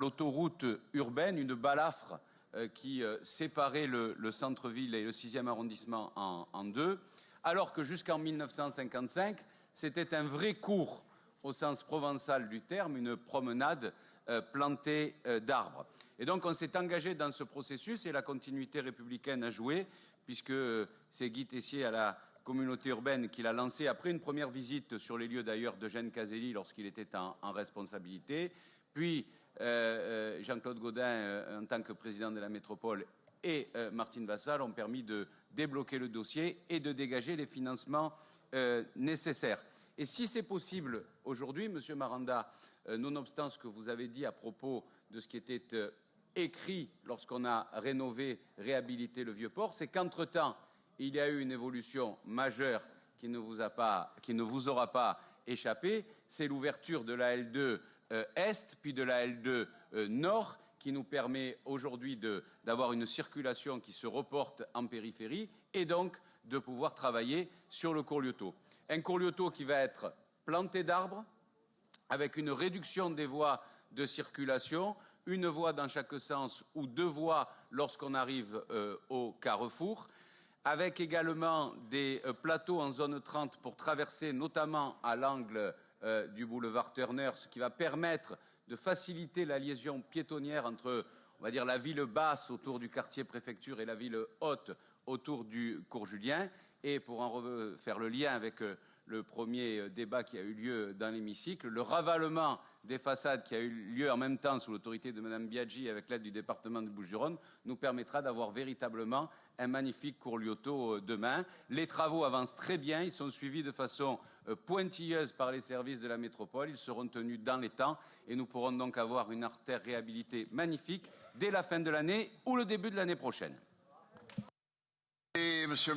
l'autoroute urbaine, une balafre qui séparait le centre-ville et le 6e arrondissement en deux, alors que jusqu'en 1955, c'était un vrai cours au sens provençal du terme, une promenade plantée d'arbres. Et donc on s'est engagé dans ce processus et la continuité républicaine a joué, puisque c'est Guy Tessier à la communauté urbaine qui l'a lancé après une première visite sur les lieux d'ailleurs d'Eugène Caselli lorsqu'il était en responsabilité, puis Jean-Claude Gaudin en tant que président de la métropole et Martine Vassal ont permis de débloquer le dossier et de dégager les financements nécessaires. Et si c'est possible aujourd'hui, Monsieur Maranda, nonobstant ce que vous avez dit à propos de ce qui était écrit lorsqu'on a rénové, réhabilité le Vieux-Port, c'est qu'entre-temps, il y a eu une évolution majeure qui ne vous aura pas échappé, c'est l'ouverture de la L2 Est, puis de la L2 Nord, qui nous permet aujourd'hui d'avoir une circulation qui se reporte en périphérie et donc de pouvoir travailler sur le Cours-Lieutot. Un Cours-Lieutot qui va être planté d'arbres, avec une réduction des voies de circulation, une voie dans chaque sens ou deux voies lorsqu'on arrive au carrefour, avec également des plateaux en zone 30 pour traverser notamment à l'angle du boulevard Turner, ce qui va permettre de faciliter la liaison piétonnière entre, on va dire, la ville basse autour du quartier préfecture et la ville haute autour du cours Julien. Et pour en faire le lien avec le premier débat qui a eu lieu dans l'hémicycle, le ravalement des façades qui a eu lieu en même temps sous l'autorité de Mme Biaggi avec l'aide du département de Bouches-du-Rhône nous permettra d'avoir véritablement un magnifique Cours-Lieutot demain. Les travaux avancent très bien, ils sont suivis de façon pointilleuse par les services de la métropole, ils seront tenus dans les temps et nous pourrons donc avoir une artère réhabilitée magnifique dès la fin de l'année ou le début de l'année prochaine. Et monsieur